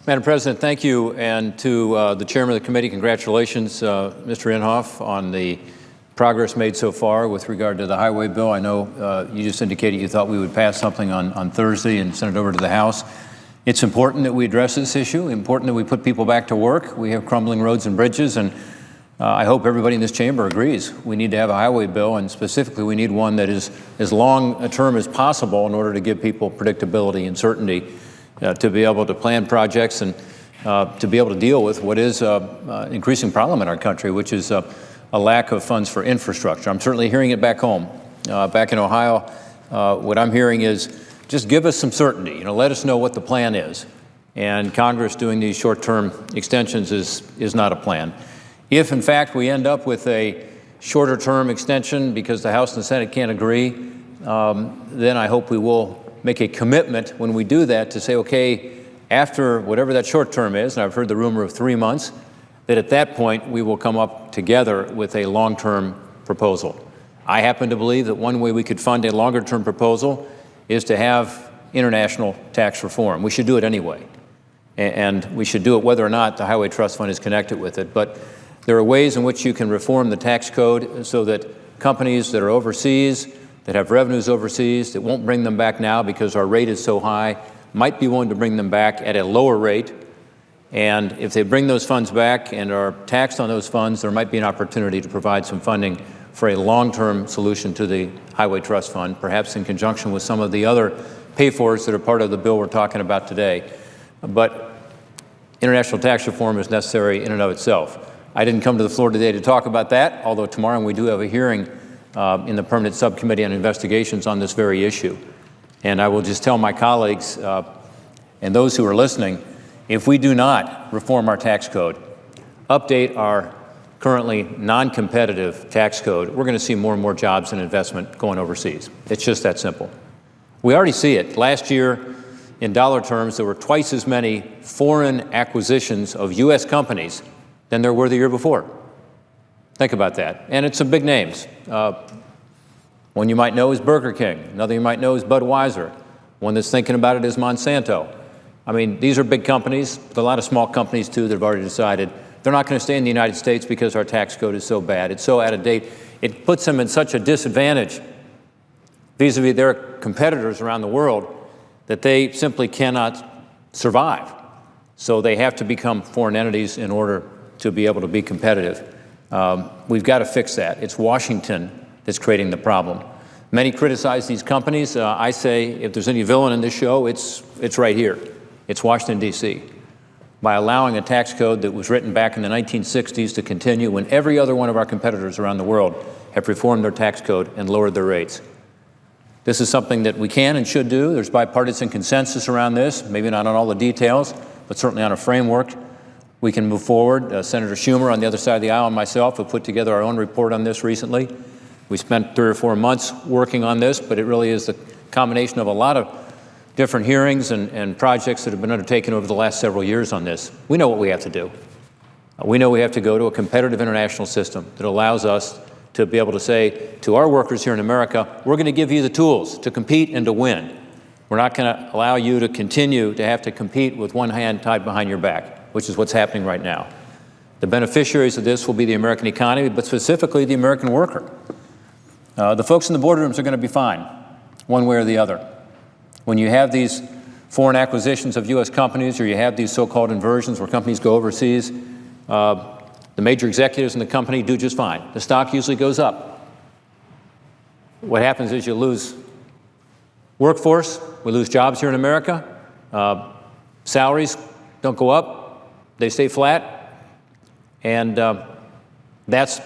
Madam President, thank you, and to the chairman of the committee, congratulations, Mr. Inhofe, on the progress made so far with regard to the highway bill. I know you just indicated you thought we would pass something on Thursday and send it over to the House. It's important that we address this issue, important that we put people back to work. We have crumbling roads and bridges, and I hope everybody in this chamber agrees. We need to have a highway bill, and specifically we need one that is as long a term as possible in order to give people predictability and certainty to be able to plan projects and to be able to deal with what is an increasing problem in our country, which is a lack of funds for infrastructure. I'm certainly hearing it back home. Back in Ohio, what I'm hearing is just give us some certainty. Let us know what the plan is. And Congress doing these short-term extensions is not a plan. If, in fact, we end up with a shorter-term extension because the House and the Senate can't agree, then I hope we will make a commitment when we do that to say, okay, after whatever that short term is, and I've heard the rumor of 3 months, that at that point we will come up together with a long-term proposal. I happen to believe that one way we could fund a longer-term proposal is to have international tax reform. We should do it anyway, and we should do it whether or not the Highway Trust Fund is connected with it. But there are ways in which you can reform the tax code so that companies that are overseas, that have revenues overseas, that won't bring them back now because our rate is so high, might be willing to bring them back at a lower rate. And if they bring those funds back and are taxed on those funds, there might be an opportunity to provide some funding for a long-term solution to the Highway Trust Fund, perhaps in conjunction with some of the other pay-fors that are part of the bill we're talking about today. But international tax reform is necessary in and of itself. I didn't come to the floor today to talk about that, although tomorrow we do have a hearing in the Permanent Subcommittee on Investigations on this very issue. And I will just tell my colleagues and those who are listening, if we do not reform our tax code, update our currently non-competitive tax code, we're going to see more and more jobs and investment going overseas. It's just that simple. We already see it. Last year, in dollar terms, there were twice as many foreign acquisitions of U.S. companies than there were the year before. Think about that. And it's some big names. One you might know is Burger King. Another you might know is Budweiser. One that's thinking about it is Monsanto. I mean, these are big companies. There are a lot of small companies, too, that have already decided they're not going to stay in the United States because our tax code is so bad. It's so out of date. It puts them in such a disadvantage vis-a-vis their competitors around the world that they simply cannot survive. So they have to become foreign entities in order to be able to be competitive. We've got to fix that. It's Washington that's creating the problem. Many criticize these companies. I say if there's any villain in this show, it's right here. It's Washington, D.C. By allowing a tax code that was written back in the 1960s to continue when every other one of our competitors around the world have reformed their tax code and lowered their rates. This is something that we can and should do. There's bipartisan consensus around this, maybe not on all the details, but certainly on a framework. We can move forward. Senator Schumer on the other side of the aisle and myself have put together our own report on this recently. We spent 3 or 4 months working on this, but it really is the combination of a lot of different hearings and projects that have been undertaken over the last several years on this. We know what we have to do. We know we have to go to a competitive international system that allows us to be able to say to our workers here in America, we're going to give you the tools to compete and to win. We're not going to allow you to continue to have to compete with one hand tied behind your back, which is what's happening right now. The beneficiaries of this will be the American economy, but specifically the American worker. The folks in the boardrooms are going to be fine, one way or the other. When you have these foreign acquisitions of U.S. companies, or you have these so-called inversions where companies go overseas, the major executives in the company do just fine. The stock usually goes up. What happens is you lose workforce, we lose jobs here in America, salaries don't go up, they stay flat, and that's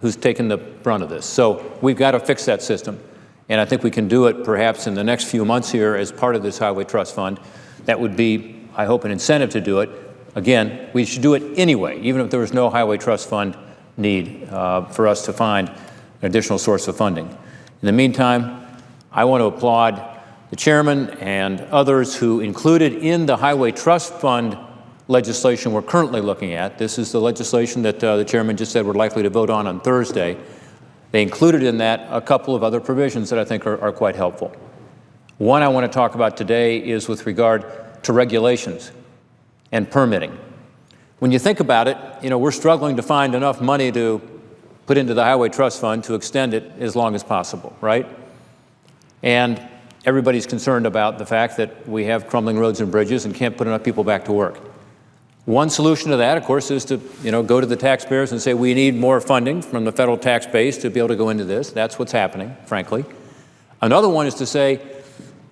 who's taken the brunt of this. So we've got to fix that system. And I think we can do it perhaps in the next few months here as part of this Highway Trust Fund. That would be, I hope, an incentive to do it. Again, we should do it anyway, even if there was no Highway Trust Fund need for us to find an additional source of funding. In the meantime, I want to applaud the chairman and others who included in the Highway Trust Fund legislation we're currently looking at. This is the legislation that the chairman just said we're likely to vote on Thursday. They included in that a couple of other provisions that I think are quite helpful. One I want to talk about today is with regard to regulations. and permitting. When you think about it, we're struggling to find enough money to put into the Highway Trust Fund to extend it as long as possible, right? And everybody's concerned about the fact that we have crumbling roads and bridges and can't put enough people back to work. One solution to that, of course, is to go to the taxpayers and say we need more funding from the federal tax base to be able to go into this. That's what's happening, frankly. Another one is to say,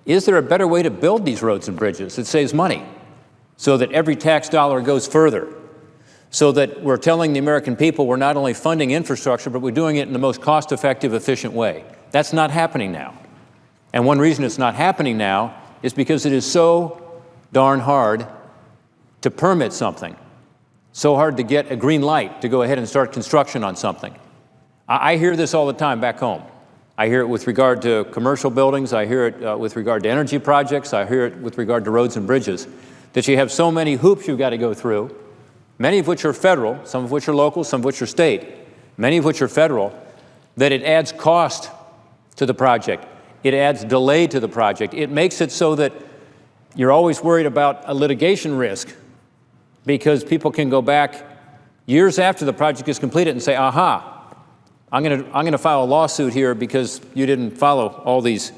is there a better way to build these roads and bridges that saves money so that every tax dollar goes further, so that we're telling the American people we're not only funding infrastructure, but we're doing it in the most cost-effective, efficient way? That's not happening now. And one reason it's not happening now is because it is so darn hard to permit something, so hard to get a green light to go ahead and start construction on something. I hear this all the time back home. I hear it with regard to commercial buildings. I hear it with regard to energy projects. I hear it with regard to roads and bridges, that you have so many hoops you've got to go through, many of which are federal, some of which are local, some of which are state, many of which are federal, that it adds cost to the project. It adds delay to the project. It makes it so that you're always worried about a litigation risk, because people can go back years after the project is completed and say, aha, I'm going to file a lawsuit here because you didn't follow all these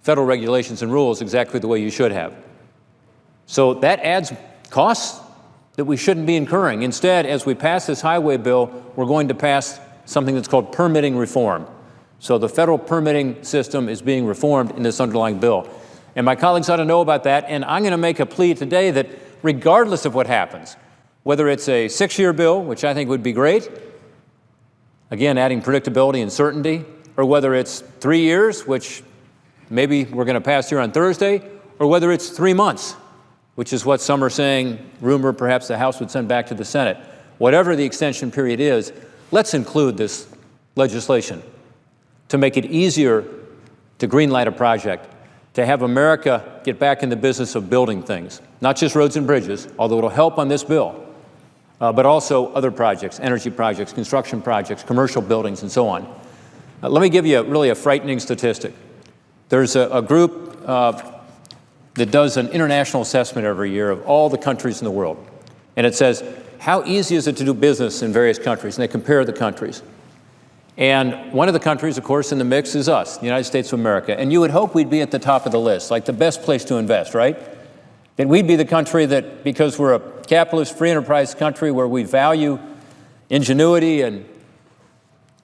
federal regulations and rules exactly the way you should have. So that adds costs that we shouldn't be incurring. Instead, as we pass this highway bill, we're going to pass something that's called permitting reform. So the federal permitting system is being reformed in this underlying bill. And my colleagues ought to know about that, and I'm going to make a plea today that regardless of what happens, whether it's a 6-year bill, which I think would be great, again, adding predictability and certainty, or whether it's 3 years, which maybe we're going to pass here on Thursday, or whether it's 3 months, which is what some are saying, rumor perhaps the House would send back to the Senate. Whatever the extension period is, let's include this legislation to make it easier to greenlight a project, to have America get back in the business of building things, not just roads and bridges, although it'll help on this bill, but also other projects, energy projects, construction projects, commercial buildings, and so on. Let me give you really a frightening statistic. There's a group that does an international assessment every year of all the countries in the world. And it says, how easy is it to do business in various countries? And they compare the countries. And one of the countries, of course, in the mix is us, the United States of America. And you would hope we'd be at the top of the list, like the best place to invest, right? That we'd be the country that, because we're a capitalist, free enterprise country where we value ingenuity and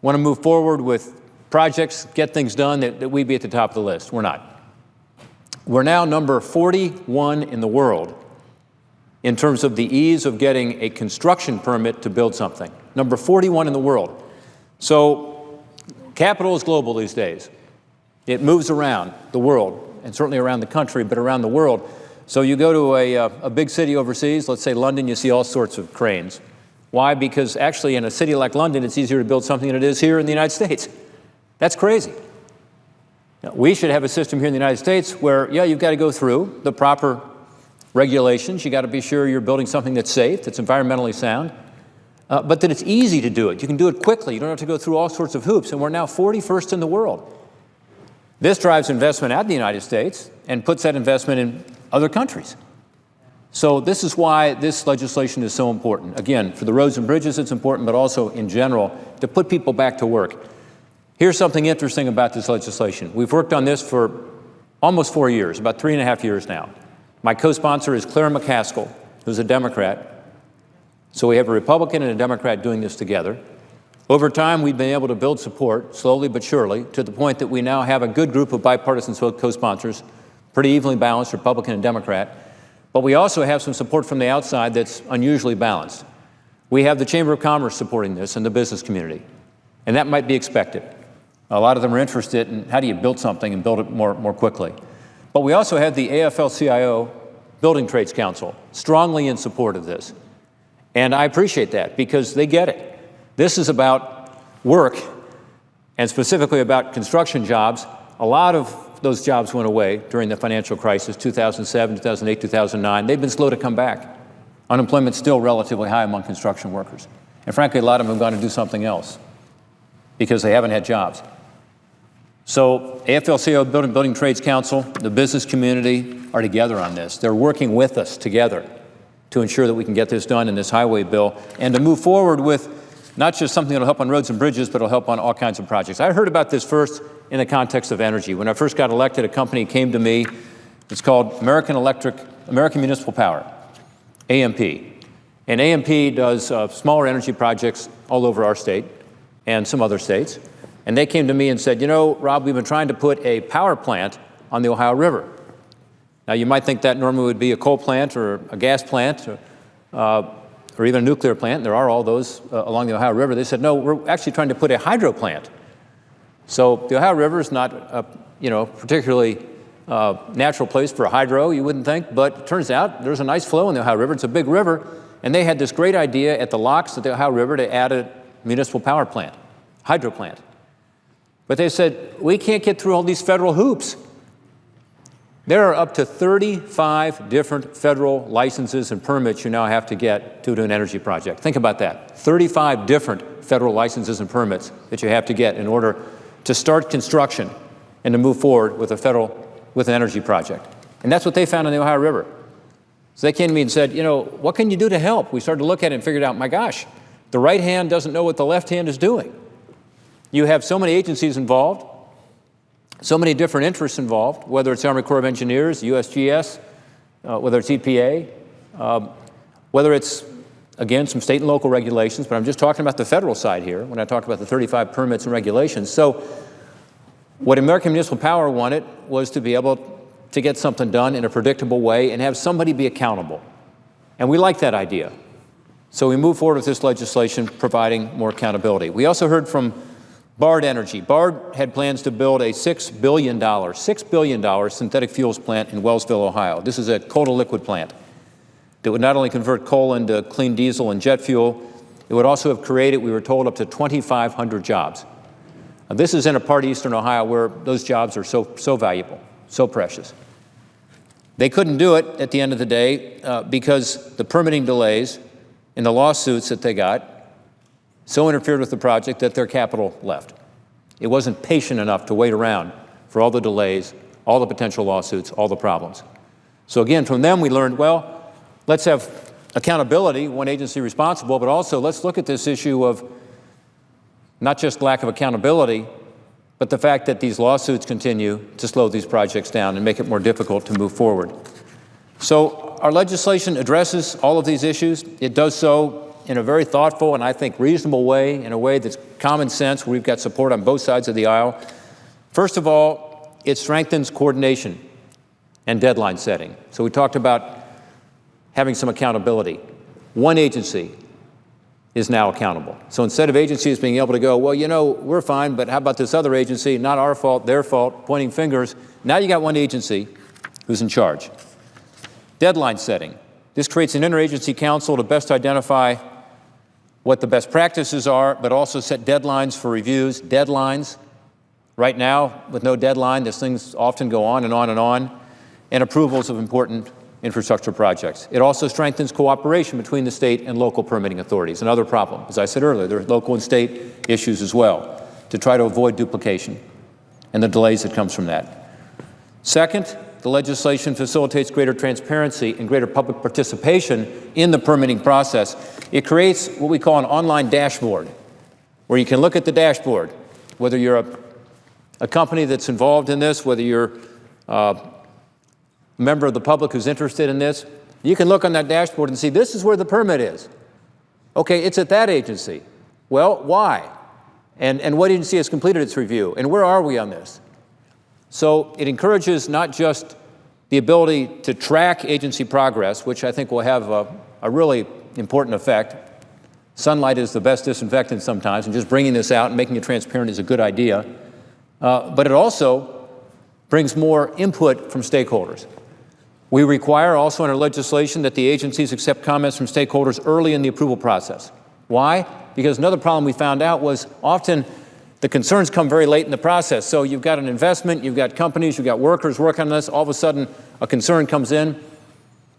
want to move forward with projects, get things done, that we'd be at the top of the list. We're not. We're now number 41 in the world in terms of the ease of getting a construction permit to build something. Number 41 in the world. So capital is global these days. It moves around the world, and certainly around the country, but around the world. So you go to a big city overseas, let's say London, you see all sorts of cranes. Why? Because actually in a city like London, it's easier to build something than it is here in the United States. That's crazy. Now, we should have a system here in the United States where, yeah, you've got to go through the proper regulations. You got to be sure you're building something that's safe, that's environmentally sound, but that it's easy to do it. You can do it quickly. You don't have to go through all sorts of hoops. And we're now 41st in the world. This drives investment out of the United States and puts that investment in other countries. So this is why this legislation is so important. Again, for the roads and bridges, it's important, but also in general, to put people back to work. Here's something interesting about this legislation. We've worked on this for almost 4 years, about 3.5 years now. My co-sponsor is Claire McCaskill, who's a Democrat. So we have a Republican and a Democrat doing this together. Over time, we've been able to build support, slowly but surely, to the point that we now have a good group of bipartisan co-sponsors, pretty evenly balanced, Republican and Democrat. But we also have some support from the outside that's unusually balanced. We have the Chamber of Commerce supporting this and the business community, and that might be expected. A lot of them are interested in how do you build something and build it more quickly. But we also have the AFL-CIO Building Trades Council strongly in support of this. And I appreciate that because they get it. This is about work and specifically about construction jobs. A lot of those jobs went away during the financial crisis, 2007, 2008, 2009. They've been slow to come back. Unemployment's still relatively high among construction workers. And frankly, a lot of them have gone to do something else because they haven't had jobs. So AFL-CIO Building Trades Council, the business community are together on this. They're working with us together to ensure that we can get this done in this highway bill and to move forward with not just something that will help on roads and bridges, but will help on all kinds of projects. I heard about this first in the context of energy. When I first got elected, a company came to me. It's called American Municipal Power, AMP. And AMP does smaller energy projects all over our state and some other states. And they came to me and said, you know, Rob, we've been trying to put a power plant on the Ohio River. Now, you might think that normally would be a coal plant or a gas plant or even a nuclear plant. There are all those along the Ohio River. They said, no, we're actually trying to put a hydro plant. So the Ohio River is not a particularly natural place for a hydro, you wouldn't think, but it turns out there's a nice flow in the Ohio River. It's a big river, and they had this great idea at the locks of the Ohio River to add a municipal power plant, hydro plant. But they said, we can't get through all these federal hoops. There are up to 35 different federal licenses and permits you now have to get to do an energy project. Think about that. 35 different federal licenses and permits that you have to get in order to start construction and to move forward with an energy project. And that's what they found on the Ohio River. So they came to me and said, you know, what can you do to help? We started to look at it and figured out, my gosh, the right hand doesn't know what the left hand is doing. You have so many agencies involved, so many different interests involved, whether it's the Army Corps of Engineers, USGS, whether it's EPA, whether it's, again, some state and local regulations, but I'm just talking about the federal side here when I talk about the 35 permits and regulations. So what American Municipal Power wanted was to be able to get something done in a predictable way and have somebody be accountable. And we like that idea. So we moved forward with this legislation providing more accountability. We also heard from Bard Energy. Bard had plans to build a $6 billion synthetic fuels plant in Wellsville, Ohio. This is a coal-to-liquid plant that would not only convert coal into clean diesel and jet fuel, it would also have created, we were told, up to 2,500 jobs. Now, this is in a part of eastern Ohio where those jobs are so valuable, so precious. They couldn't do it at the end of the day because the permitting delays and the lawsuits that they got so interfered with the project that their capital left. It wasn't patient enough to wait around for all the delays, all the potential lawsuits, all the problems. So again, from them we learned, well, let's have accountability, one agency responsible, but also let's look at this issue of not just lack of accountability, but the fact that these lawsuits continue to slow these projects down and make it more difficult to move forward. So our legislation addresses all of these issues. It does so in a very thoughtful and I think reasonable way, in a way that's common sense, where we've got support on both sides of the aisle. First of all, it strengthens coordination and deadline setting. So we talked about having some accountability. One agency is now accountable. So instead of agencies being able to go, well, you know, we're fine, but how about this other agency? Not our fault, their fault, pointing fingers. Now you got one agency who's in charge. Deadline setting. This creates an interagency council to best identify what the best practices are, but also set deadlines for reviews. Deadlines. Right now, with no deadline, these things often go on and on and on, and approvals of important infrastructure projects. It also strengthens cooperation between the state and local permitting authorities. Another problem, as I said earlier, there are local and state issues as well to try to avoid duplication and the delays that comes from that. Second, the legislation facilitates greater transparency and greater public participation in the permitting process. It creates what we call an online dashboard, where you can look at the dashboard, whether you're a company that's involved in this, whether you're a member of the public who's interested in this. You can look on that dashboard and see this is where the permit is. Okay, it's at that agency. Well, why? And what agency has completed its review? And where are we on this? So it encourages not just the ability to track agency progress, which I think will have a really important effect. Sunlight is the best disinfectant sometimes, and just bringing this out and making it transparent is a good idea. But it also brings more input from stakeholders. We require also in our legislation that the agencies accept comments from stakeholders early in the approval process. Why? Because another problem we found out was often the concerns come very late in the process. So you've got an investment, you've got companies, you've got workers working on this. All of a sudden, a concern comes in.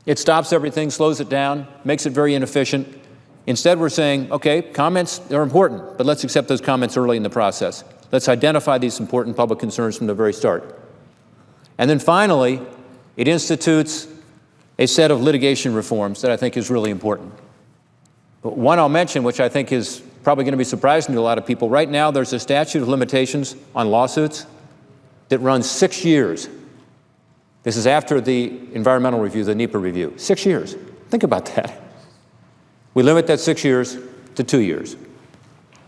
It stops everything, slows it down, makes it very inefficient. Instead, we're saying, okay, comments are important, but let's accept those comments early in the process. Let's identify these important public concerns from the very start. And then finally, it institutes a set of litigation reforms that I think is really important. But one I'll mention, which I think is probably going to be surprising to a lot of people. Right now, there's a statute of limitations on lawsuits that runs 6 years. This is after the environmental review, the NEPA review. 6 years. Think about that. We limit that 6 years to 2 years.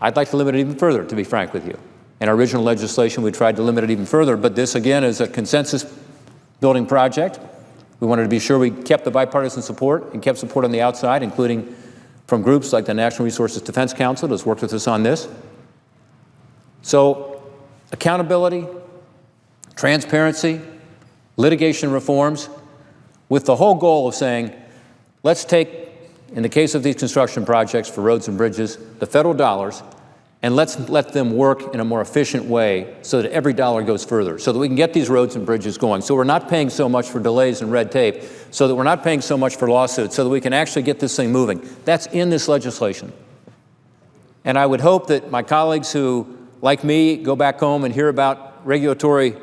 I'd like to limit it even further, to be frank with you. In our original legislation, we tried to limit it even further, but this, again, is a consensus building project. We wanted to be sure we kept the bipartisan support and kept support on the outside, including from groups like the National Resources Defense Council that's worked with us on this. So accountability, transparency, litigation reforms, with the whole goal of saying, let's take, in the case of these construction projects for roads and bridges, the federal dollars, and let's let them work in a more efficient way so that every dollar goes further, so that we can get these roads and bridges going, so we're not paying so much for delays and red tape, so that we're not paying so much for lawsuits, so that we can actually get this thing moving. That's in this legislation. And I would hope that my colleagues who, like me, go back home and hear about regulatory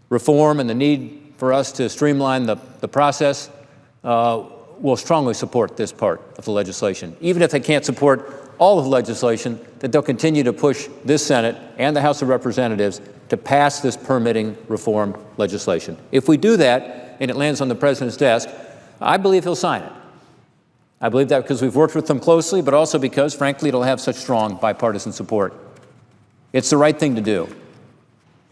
reform and the need for us to streamline the process will strongly support this part of the legislation. Even if they can't support all of the legislation, that they'll continue to push this Senate and the House of Representatives to pass this permitting reform legislation. If we do that and it lands on the President's desk, I believe he'll sign it. I believe that because we've worked with them closely, but also because, frankly, it'll have such strong bipartisan support. It's the right thing to do.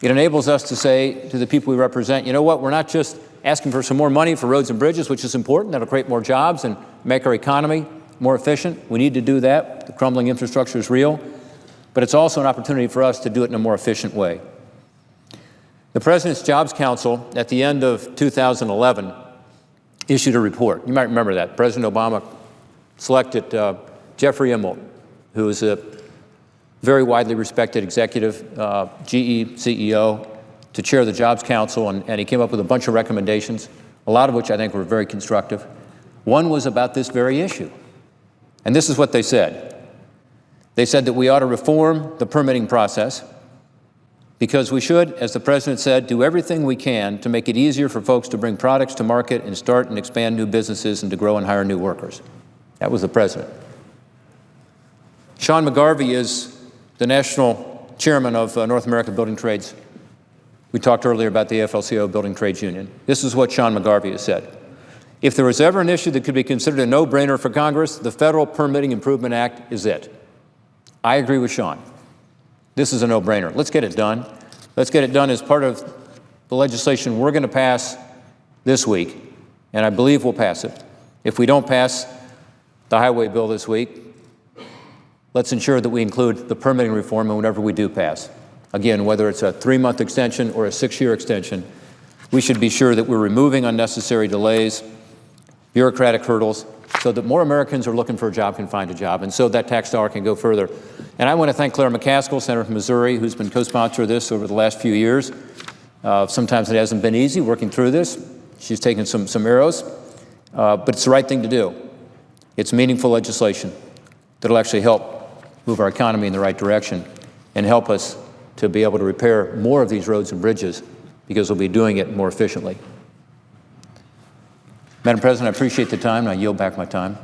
It enables us to say to the people we represent, you know what, we're not just asking for some more money for roads and bridges, which is important. That'll create more jobs and make our economy more efficient. We need to do that. The crumbling infrastructure is real. But it's also an opportunity for us to do it in a more efficient way. The President's Jobs Council, at the end of 2011, issued a report. You might remember that. President Obama selected Jeffrey Immelt, who is a very widely respected executive, GE CEO, to chair the Jobs Council, and he came up with a bunch of recommendations, a lot of which I think were very constructive. One was about this very issue. And this is what they said. They said that we ought to reform the permitting process because we should, as the President said, do everything we can to make it easier for folks to bring products to market and start and expand new businesses and to grow and hire new workers. That was the President. Sean McGarvey is the national chairman of North American Building Trades. We talked earlier about the AFL-CIO Building Trades Union. This is what Sean McGarvey has said. If there was ever an issue that could be considered a no-brainer for Congress, the Federal Permitting Improvement Act is it. I agree with Sean. This is a no-brainer. Let's get it done. Let's get it done as part of the legislation we're going to pass this week, and I believe we'll pass it. If we don't pass the highway bill this week, let's ensure that we include the permitting reform in whatever we do pass. Again, whether it's a 3-month extension or a 6-year extension, we should be sure that we're removing unnecessary delays, bureaucratic hurdles, so that more Americans who are looking for a job can find a job, and so that tax dollar can go further. And I want to thank Claire McCaskill, Senator from Missouri, who's been co-sponsor of this over the last few years. Sometimes it hasn't been easy working through this. She's taken some arrows, but it's the right thing to do. It's meaningful legislation that'll actually help move our economy in the right direction and help us to be able to repair more of these roads and bridges because we'll be doing it more efficiently. Madam President, I appreciate the time, and I yield back my time.